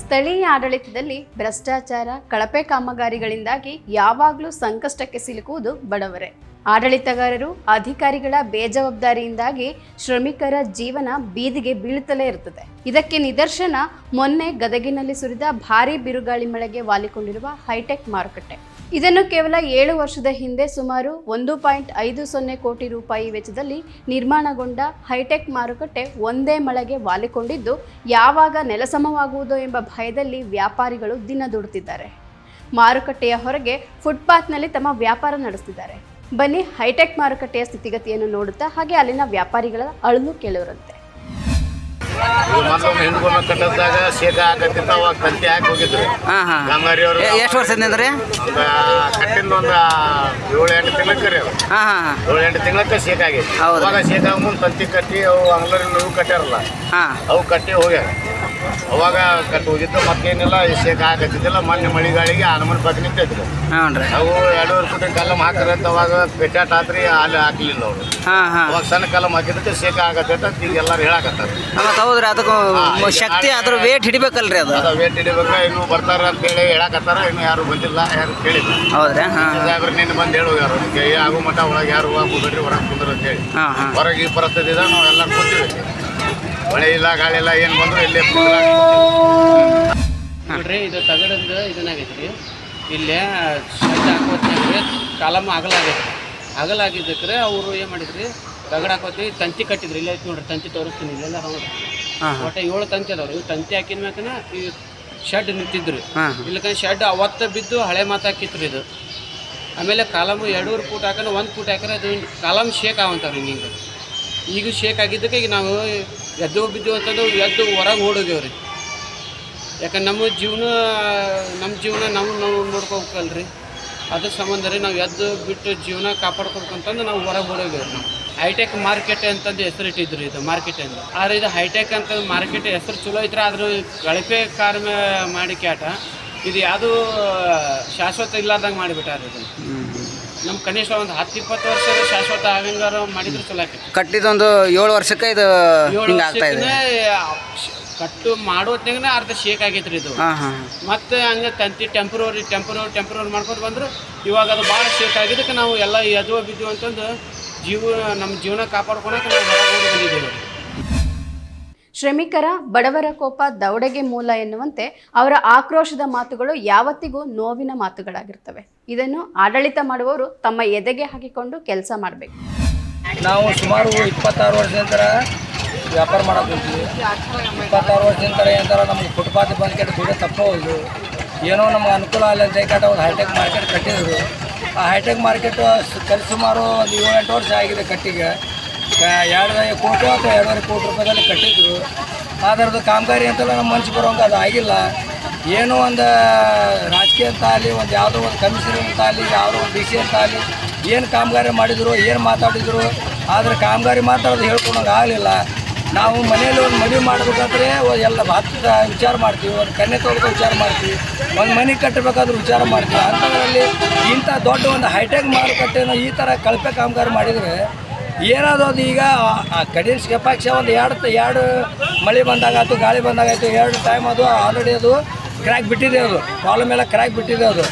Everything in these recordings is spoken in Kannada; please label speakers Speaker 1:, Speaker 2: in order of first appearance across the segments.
Speaker 1: ಸ್ಥಳೀಯ ಆಡಳಿತದಲ್ಲಿ ಭ್ರಷ್ಟಾಚಾರ, ಕಳಪೆ ಕಾಮಗಾರಿಗಳಿಂದಾಗಿ ಯಾವಾಗಲೂ ಸಂಕಷ್ಟಕ್ಕೆ ಸಿಲುಕುವುದು ಬಡವರೇ. ಆಡಳಿತಗಾರರು, ಅಧಿಕಾರಿಗಳ ಬೇಜವಾಬ್ದಾರಿಯಿಂದಾಗಿ ಶ್ರಮಿಕರ ಜೀವನ ಬೀದಿಗೆ ಬೀಳುತ್ತಲೇ ಇರುತ್ತದೆ. ಇದಕ್ಕೆ ನಿದರ್ಶನ ಮೊನ್ನೆ ಗದಗಿನಲ್ಲಿ ಸುರಿದ ಭಾರೀ ಬಿರುಗಾಳಿ ಮಳೆಗೆ ವಾಲಿಕೊಂಡಿರುವ ಹೈಟೆಕ್ ಮಾರುಕಟ್ಟೆ. ಇದನ್ನು ಕೇವಲ 7 ವರ್ಷದ ಹಿಂದೆ ಸುಮಾರು 1.50 ಕೋಟಿ ರೂಪಾಯಿ ವೆಚ್ಚದಲ್ಲಿ ನಿರ್ಮಾಣಗೊಂಡ ಹೈಟೆಕ್ ಮಾರುಕಟ್ಟೆ ಒಂದೇ ಮಳೆಗೆ ವಾಲಿಕೊಂಡಿದ್ದು, ಯಾವಾಗ ನೆಲಸಮವಾಗುವುದೋ ಎಂಬ ಭಯದಲ್ಲಿ ವ್ಯಾಪಾರಿಗಳು ದಿನ ದುಡುತ್ತಿದ್ದಾರೆ. ಮಾರುಕಟ್ಟೆಯ ಹೊರಗೆ ಫುಟ್ಪಾತ್ನಲ್ಲಿ ತಮ್ಮ ವ್ಯಾಪಾರ ನಡೆಸುತ್ತಿದ್ದಾರೆ. ಬನ್ನಿ ಹೈಟೆಕ್ ಮಾರುಕಟ್ಟೆಯ ಸ್ಥಿತಿಗತಿಯನ್ನು ನೋಡುತ್ತಾ ಹಾಗೆ ಅಲ್ಲಿನ ವ್ಯಾಪಾರಿಗಳ ಅಳಲು ಕೇಳುವರಂತೆ.
Speaker 2: ಮತ್ತೊಮ್ಮೆ ಹಿಂದ್ಗೊಮ್ಮೆ ಕಟ್ಟದಾಗ ಶೇಕ ಹಾಕತ್ತಿತ್ತು, ಅವಾಗ ತಂತಿ ಹಾಕಿ ಹೋಗಿದ್ರು ಕಾಮಗಾರಿ ಅವರು.
Speaker 3: ಎಷ್ಟು ವರ್ಷದಿಂದ ರೀ?
Speaker 2: ಕಟ್ಟಿಂದ ಒಂದು 7-8 ತಿಂಗಳಕ್ಕೆ ರೀ. 7-8 ತಿಂಗಳಕ್ಕೆ ಶೇಕ ಆಗೈತಿ. ಅವಾಗ ಶೇಕ ಮುಂದೆ ತಂತಿ ಕಟ್ಟಿ ಅವು ಅಂಗ್ಲರಿ ನೀವು ಕಟ್ಟ್ಯಾರಲ್ಲ, ಅವು ಕಟ್ಟಿ ಹೋಗ್ಯಾರ. ಅವಾಗ ಕಟ್ಟಿ ಹೋಗಿದ್ದು ಮತ್ತೇನಿಲ್ಲ, ಶೇಕ ಹಾಕತ್ತಿದ್ದಿಲ್ಲ. ಮೊನ್ನೆ ಮಳೆಗಾಳಿಗೆ ಆನಮನ್ ಪಕ್ಕ ನಿಂತೈತ್ರಿ. ಅವು 2.5 ಫುಟ್ ಕಲ್ಲಮ್ ಹಾಕ್ರಂತ ಅವಾಗ ಪೆಟ್ಟಾಟ ಆತ್ರಿ, ಅಲ್ಲಿ ಹಾಕ್ಲಿಲ್ಲ ಅವರು. ಅವಾಗ ಸಣ್ಣ ಕಲ್ಲಮ್ ಹಾಕಿದ್ದಕ್ಕೆ ಶೇಕ ಆಗತ್ತೈತೆ ಅಂತ ಈಗ ಎಲ್ಲರೂ ಹೇಳಕತ್ತಾರೆ.
Speaker 3: ಹೌದ್ರಿ, ಅದಕ್ಕೂ ಶಕ್ತಿ ಅದ್ರ ವೇಟ್ ಹಿಡಿಬೇಕಲ್ರಿ. ಅದು
Speaker 2: ವೇಟ್ ಹಿಡಿಬೇಕ. ಇನ್ನು ಬರ್ತಾರ ಅಂತ ಹೇಳಿ ಹೇಳಕತ್ತಾರ. ಇನ್ನು ಯಾರು ಬಂದಿಲ್ಲ, ಯಾರು ಕೇಳಿಲ್ಲ.
Speaker 3: ಹೌದ್ರಿ?
Speaker 2: ಸಾಹೇಬ್ರು ನಿನ್ನೆ ಬಂದು ಹೇಳುವಾರ, ಆಗೋ ಮಟ್ಟ ಒಳಗೆ ಯಾರು ಹೋಗ್ಬಿಡ್ರಿ, ಹೊರಗೆ ಕುಂದ್ರ ಅಂತ ಹೇಳಿ. ಹೊರಗೆ ಈ ಪರಿಸ್ಥಿತಿ ಇದೆ, ನಾವು ಎಲ್ಲರೂ ಕೂತೀವಿ. ಮಳೆ ಇಲ್ಲ, ಗಾಳಿ ಇಲ್ಲ, ಏನು ಬಂದ್ರು ಇಲ್ಲೇ
Speaker 4: ನೋಡ್ರಿ. ಇದು ತಗಡದ ಇದನ್ನಾಗೈತ್ರಿ. ಇಲ್ಲೇ ಶೆಡ್ ಹಾಕೋತ್ರಿ ಕಾಲಮ್ಮ ಅಗಲಾಗೈತ್ರಿ. ಅಗಲಾಗಿದ್ದಕ್ರೆ ಅವರು ಏನು ಮಾಡಿದ್ರಿ, ತಗಡ ಹಾಕೋತಿ ತಂತಿ ಕಟ್ಟಿದ್ರಿ. ಇಲ್ಲ ಐತಿ ನೋಡ್ರಿ, ತಂತಿ ತೋರಿಸ್ತೀನಿ. ಇಲ್ಲೆಲ್ಲ ನೋಡ್ರಿ, ಒಟ್ಟು 7 ತಂತಿ ಅದಾವ್ರಿ. ಇವು ತಂತಿ ಹಾಕಿದ ಮ್ಯಾಕನ ಈ ಶೆಡ್ ನಿಂತಿದ್ರಿ. ಇಲ್ಲಕ ಶೆಡ್ ಅವತ್ತ ಬಿದ್ದು ಹಳೆ ಮಾತಾಕಿತ್ರಿ ಇದು. ಆಮೇಲೆ ಕಾಲಮ್ 2.5 ಫೂಟ್ ಹಾಕೋಣ, 1 ಫೂಟ್ ಹಾಕಿದ್ರೆ ಅದು ಕಾಲಮ್ ಶೇಕ್ ಆವಂತಾವ್ರಿ. ಹಿಂಗೆ ಈಗ ಶೇಕ್ ಆಗಿದ್ದಕ್ಕೆ ಈಗ ನಾವು ಎದ್ದು ಬಿದ್ದು ಅಂತಂದು ಎದ್ದು ಹೊರಗೆ ಓಡೋಗ್ಯವ್ರಿ. ಯಾಕಂದ್ರೆ ನಮ್ಮ ಜೀವನ ನಾವು ನೋಡ್ಕೋಬೇಕಲ್ರಿ. ಅದ್ರ ಸಂಬಂಧ ರೀ ನಾವು ಎದ್ದು ಬಿಟ್ಟು ಜೀವನ ಕಾಪಾಡ್ಕೋಬೇಕಂತಂದು ನಾವು ಹೊರಗೆ ಓಡೋಗ್ಯವ್ರಿ. ನಾವು ಹೈಟೆಕ್ ಮಾರ್ಕೆಟ್ ಅಂತಂದು ಹೆಸರು ಇಟ್ಟಿದ್ರು ಇದು ಮಾರ್ಕೆಟ್ ಅಂತ. ಆದರೆ ಇದು ಹೈಟೆಕ್ ಅಂತ ಮಾರ್ಕೆಟ್ ಹೆಸರು ಚಲೋ ಐತ್ರಿ. ಆದ್ರೂ ಕಳಪೆ ಕಾರ್ಯ ಮಾಡಿ ಕ್ಯಾಟ ಇದು ಯಾವುದೂ ಶಾಶ್ವತ ಇಲ್ಲಾರ್ದಂಗೆ ಮಾಡಿಬಿಟ್ಟಾರ. ಇದು ನಮ್ಮ ಕನಿಷ್ಠ ಒಂದು 10-20 ವರ್ಷ ಶಾಶ್ವತ ಆಗಂಗಾರ ಮಾಡಿದ್ರೆ ಚಲೋ ಆಕೈತಿ.
Speaker 3: ಕಟ್ಟಿದೊಂದು 7 ವರ್ಷಕ್ಕೆ ಇದು
Speaker 4: 7 ವರ್ಷಕ್ಕೆ ಕಟ್ಟು ಮಾಡೋತ್ನಾಗ ಅರ್ಧ ಶೇಕ್ ಆಗೈತ್ರಿ ಇದು. ಮತ್ತೆ ಹಂಗೆ ತಂತಿ ಟೆಂಪ್ರವರಿ ಮಾಡ್ಕೊಂಡು ಬಂದ್ರು. ಇವಾಗ ಅದು ಭಾಳ ಶೇಕ್ ಆಗಿದ್ದಕ್ಕೆ ನಾವು ಎಲ್ಲ ಎದುವ ಬಿದ್ದು ಅಂತಂದು ನಮ್ಮ ಜೀವನ ಕಾಪಾಡ್ಕೊಳಕ್ಕೆ ನಾವು ಹೊರಗೆ ಬಂದಿದ್ದೇವೆ.
Speaker 1: ಶ್ರಮಿಕರ, ಬಡವರ ಕೋಪ ದೌಡೆಗೆ ಮೂಲ ಎನ್ನುವಂತೆ ಅವರ ಆಕ್ರೋಶದ ಮಾತುಗಳು ಯಾವತ್ತಿಗೂ ನೋವಿನ ಮಾತುಗಳಾಗಿರ್ತವೆ. ಇದನ್ನು ಆಡಳಿತ ಮಾಡುವವರು ತಮ್ಮ ಎದೆಗೆ ಹಾಕಿಕೊಂಡು ಕೆಲಸ ಮಾಡಬೇಕು.
Speaker 5: ನಾವು ಸುಮಾರು 26 ವರ್ಷದಿಂದ ವ್ಯಾಪಾರ ಮಾಡಕ್ಕೊಂತೀವಿ. 26 ವರ್ಷದಿಂದ ಏನಂತಾರೆ, ನಮಗೆ ಫುಟ್ಪಾತ್ ಬಂದ್ಕೆಟ್ ದುಡ್ಡು ತಪ್ಪೋದು. ಏನೋ ನಮ್ಗೆ ಅನುಕೂಲ ಆಗಲಿ ಅಂತ ಹೇಳ್ಕೊಂಡು ಒಂದು ಹೈಟೆಕ್ ಮಾರ್ಕೆಟ್ ಕಟ್ಟಿದ್ರು. ಆ ಹೈಟೆಕ್ ಮಾರ್ಕೆಟು ಸುಮಾರು ಒಂದು 7-8 ವರ್ಷ ಆಗಿದೆ ಕಟ್ಟಿಗೆ. 2 ಕೋಟಿ ಅಥವಾ 2.5 ಕೋಟಿ ರೂಪಾಯಿದಲ್ಲಿ ಕಟ್ಟಿದ್ರು. ಅದರದ್ದು ಕಾಮಗಾರಿ ಅಂತೆಲ್ಲ ನಮ್ಮ ಮನ್ಸು ಬರೋಂಗೆ ಅದು ಆಗಿಲ್ಲ. ಏನೋ ಒಂದು ರಾಜಕೀಯ ಅಂತ ಆಗಲಿ, ಒಂದು ಯಾವುದೋ ಒಂದು ಕಮಿಷನರ್ ಅಂತ ಆಗಲಿ, ಯಾವುದೋ ಒಂದು DC ಅಂತ ಆಗಲಿ, ಏನು ಕಾಮಗಾರಿ ಮಾಡಿದ್ರು, ಏನು ಮಾತಾಡಿದ್ರು, ಆದರೆ ಕಾಮಗಾರಿ ಮಾತಾಡೋದು ಹೇಳ್ಕೊಳಂಗೆ ಆಗಲಿಲ್ಲ. ನಾವು ಮನೇಲಿ ಒಂದು ಮದುವೆ ಮಾಡಬೇಕಾದ್ರೆ ಎಲ್ಲ ವಿಚಾರ ಮಾಡ್ತೀವಿ. ಒಂದು ಕನ್ಯೆ ತೊಗೊಳಕ್ಕೆ ವಿಚಾರ ಮಾಡ್ತೀವಿ. ಒಂದು ಮನೆ ಕಟ್ಟಬೇಕಾದ್ರೂ ವಿಚಾರ ಮಾಡ್ತೀವಿ. ಅಂಥದ್ರಲ್ಲಿ ಇಂಥ ದೊಡ್ಡ ಒಂದು ಹೈಟೆಕ್ ಮಾರುಕಟ್ಟೆನೂ ಈ ಥರ ಕಳಪೆ ಕಾಮಗಾರಿ ಮಾಡಿದರೆ ಏನಾದರೂ ಅದು ಈಗ ಕಡಿಮೆ ಕೆಪಾಕ್ಷ ಒಂದು 2 ಮಳೆ ಬಂದಾಗಾಯ್ತು, ಗಾಳಿ ಬಂದಾಗಾಯ್ತು, 2 ಟೈಮ್ ಅದು ಆಲ್ರೆಡಿ ಅದು ಕ್ರ್ಯಾಕ್ ಬಿಟ್ಟಿದೆ. ಅದು ಕಾಲಮ್ ಎಲ್ಲ ಕ್ರ್ಯಾಕ್ ಬಿಟ್ಟಿದೆ. ಅದು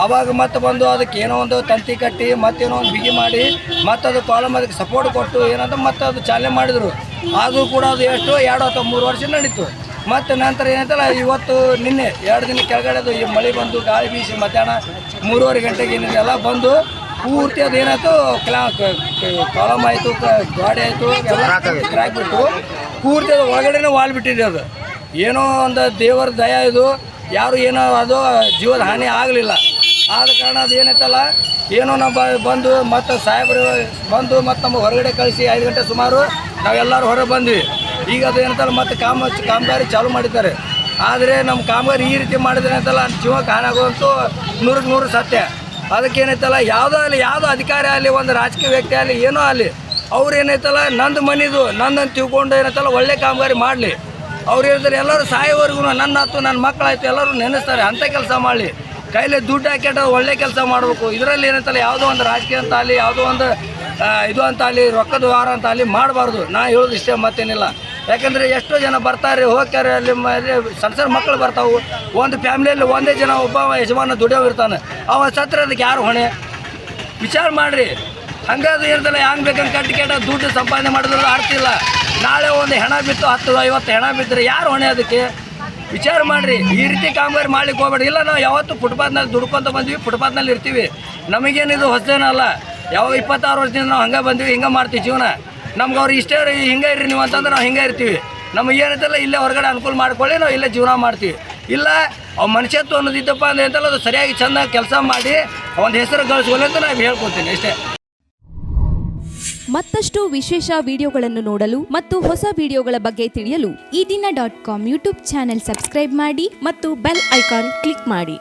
Speaker 5: ಅವಾಗ ಮತ್ತೆ ಬಂದು ಅದಕ್ಕೆ ಏನೋ ಒಂದು ತಂತಿ ಕಟ್ಟಿ ಮತ್ತೇನೋ ಒಂದು ಬಿಗಿ ಮಾಡಿ ಮತ್ತೆ ಅದು ಕಾಲಮ್ ಅದಕ್ಕೆ ಸಪೋರ್ಟ್ ಕೊಟ್ಟು ಏನಂತ ಮತ್ತೆ ಅದು ಚಾಲನೆ ಮಾಡಿದರು. ಆದರೂ ಕೂಡ ಅದು ಎಷ್ಟು 2 ಅಥವಾ 3 ವರ್ಷ ನಡೀತು. ಮತ್ತು ನಂತರ ಏನಂತಲ್ಲ ಇವತ್ತು ನಿನ್ನೆ 2 ದಿನ ಕೆಳಗಡೆ ಅದು ಈ ಮಳೆ ಬಂದು ಗಾಳಿ ಬೀಸಿ ಮಧ್ಯಾಹ್ನ 3:30 ಗಂಟೆಗೆ ಏನಿದೆಲ್ಲ ಬಂದು ಪೂರ್ತಿ ಅದು ಏನಾಯ್ತು, ಕಾಲಮ್ ಆಯಿತು, ಗಾಡಿ ಆಯಿತು, ಎಲ್ಲ ಕ್ರ್ಯಾಕ್ ಬಿಟ್ಟು ಪೂರ್ತಿ ಅದು ಒಳಗಡೆನೇ ವಾಲ್ ಬಿಟ್ಟಿದೆ. ಅದು ಏನೋ ಒಂದು ದೇವರ ದಯ. ಇದು ಯಾರು ಏನೋ ಅದು ಜೀವದ ಹಾನಿ ಆಗಲಿಲ್ಲ. ಆದ ಕಾರಣ ಅದು ಏನೈತಲ್ಲ, ಏನೋ ನಾವು ಬಂದು ಮತ್ತು ಸಾಹೇಬರು ಬಂದು ಮತ್ತು ನಮಗೆ ಹೊರಗಡೆ ಕಳಿಸಿ 5 ಗಂಟೆ ಸುಮಾರು ನಾವೆಲ್ಲರೂ ಹೊರಗೆ ಬಂದ್ವಿ. ಈಗ ಅದು ಏನಂತಲ್ಲ ಮತ್ತೆ ಕಾಮಗಾರಿ ಚಾಲೂ ಮಾಡಿದ್ದಾರೆ. ಆದರೆ ನಮ್ಮ ಕಾಮಗಾರಿ ಈ ರೀತಿ ಮಾಡಿದ್ರೆ ಅಂತಲ್ಲ ಜೀವಕ್ಕೆ ಹಾನಿ ಆಗೋದಂತೂ 100ಕ್ಕೆ 100 ಸತ್ಯ. ಅದಕ್ಕೆ ಏನೈತಲ್ಲ, ಯಾವುದೋ ಆಗಲಿ, ಯಾವುದೋ ಅಧಿಕಾರಿ ಆಗಲಿ, ಒಂದು ರಾಜಕೀಯ ವ್ಯಕ್ತಿ ಆಗಲಿ, ಏನೋ ಆಗಲಿ, ಅವ್ರು ಏನೈತಲ್ಲ ನಂದು ಮನಿದು ನನ್ನನ್ನು ತಿಳ್ಕೊಂಡು ಏನೈತಲ್ಲ ಒಳ್ಳೆ ಕಾಮಗಾರಿ ಮಾಡಲಿ. ಅವ್ರು ಹೇಳ್ತಾರೆ ಎಲ್ಲರೂ ಸಾಯೋವರೆಗೂ ನನ್ನ ಆಯ್ತು, ನನ್ನ ಮಕ್ಕಳಾಯ್ತು ಎಲ್ಲರೂ ನೆನೆಸ್ತಾರೆ. ಅಂಥ ಕೆಲಸ ಮಾಡಲಿ. ಕೈಲಿ ದುಡ್ಡು ಹಾಕಿಟ್ಟು ಒಳ್ಳೆ ಕೆಲಸ ಮಾಡಬೇಕು. ಇದರಲ್ಲಿ ಏನಂತಲ್ಲ ಯಾವುದೋ ಒಂದು ರಾಜಕೀಯ ಅಂತ ಆಗಲಿ, ಯಾವುದೋ ಒಂದು ಇದು ಅಂತ ಆಗಲಿ, ರೊಕ್ಕದ ವ್ಯವಹಾರ ಅಂತ ಆಗಲಿ ಮಾಡಬಾರ್ದು. ನಾ ಹೇಳೋದು ಇಷ್ಟೇ, ಮತ್ತೇನಿಲ್ಲ. ಯಾಕಂದರೆ ಎಷ್ಟೋ ಜನ ಬರ್ತಾರೆ ಹೋಗ್ತಾರೆ ಅಲ್ಲಿ ಸಣ್ಣ ಸಣ್ಣ ಮಕ್ಕಳು ಬರ್ತಾವೆ. ಒಂದು ಫ್ಯಾಮಿಲಿಯಲ್ಲಿ ಒಂದೇ ಜನ ಒಬ್ಬ ಯಜಮಾನ ದುಡಿಯೋ ಇರ್ತಾನೆ, ಅವ ಸತ್ರ ಅದಕ್ಕೆ ಯಾರು ಹೊಣೆ? ವಿಚಾರ ಮಾಡಿರಿ. ಹಂಗಾದ್ರೆ ಇರ್ತಲ್ಲ, ಹೆಂಗೆ ಬೇಕಂಗೆ ಕಟ್ಟಿ ದುಡ್ಡು ಸಂಪಾದನೆ ಮಾಡಿದ್ರೆ ಆಗ್ತಿಲ್ಲ. ನಾಳೆ ಒಂದು ಹೆಣ ಬಿತ್ತು 10-50 ಹೆಣ ಬಿದ್ದರೆ ಯಾರು ಹೊಣೆ ಅದಕ್ಕೆ? ವಿಚಾರ ಮಾಡಿರಿ. ಈ ರೀತಿ ಕಾಮಗಾರಿ ಮಾಡ್ಲಿಕ್ಕೆ ಹೋಗ್ಬೇಡಿ. ಇಲ್ಲ, ನಾವು ಯಾವತ್ತೂ ಫುಟ್ಪಾತ್ನಲ್ಲಿ ದುಡ್ಕೊಂತ ಬಂದ್ವಿ, ಫುಟ್ಪಾತ್ನಲ್ಲಿ ಇರ್ತೀವಿ. ನಮಗೇನಿದು ಹೊಸದೇನಲ್ಲ. ಯಾವಾಗ 26 ವರ್ಷದಿಂದ ನಾವು ಹಂಗೆ ಬಂದ್ವಿ, ಹಿಂಗೆ ಮಾಡ್ತೀವಿ ಜೀವನ. ನಮ್ಗೆ ಅವ್ರು ಇಷ್ಟೇ ಹಿಂಗೆ ಇರ್ರಿ ನೀವು ಅಂತಂದ್ರೆ ನಾವು ಹಿಂಗೆ ಇರ್ತೀವಿ. ನಮಗೆ ಏನೈತಲ್ಲ ಇಲ್ಲೇ ಹೊರಗಡೆ ಅನುಕೂಲ ಮಾಡ್ಕೊಳ್ಳಿ, ನಾವು ಇಲ್ಲೇ ಜೀವನ ಮಾಡ್ತೀವಿ. ಇಲ್ಲ ಅವು ಮನುಷ್ಯತ್ವ ಅನ್ನೋದಿದ್ದಪ್ಪ ಅಂತಲ್ಲ, ಅದು ಸರಿಯಾಗಿ ಚೆನ್ನಾಗಿ ಕೆಲಸ ಮಾಡಿ ಒಂದು ಹೆಸರು ಗಳಿಸ್ಕೊಳ್ಳಿ ಅಂತ ನಾನು ಹೇಳ್ಕೊತೀನಿ ಅಷ್ಟೇ.
Speaker 6: ಮತ್ತಷ್ಟು ವಿಶೇಷ ವಿಡಿಯೋಗಳನ್ನು ನೋಡಲು ಮತ್ತು ಹೊಸ ವಿಡಿಯೋಗಳ ಬಗ್ಗೆ ತಿಳಿಯಲು
Speaker 7: ಈ ದಿನ .com ಯೂಟ್ಯೂಬ್ ಚಾನೆಲ್ ಸಬ್ಸ್ಕ್ರೈಬ್ ಮಾಡಿ ಮತ್ತು ಬೆಲ್ ಐಕಾನ್ ಕ್ಲಿಕ್ ಮಾಡಿ.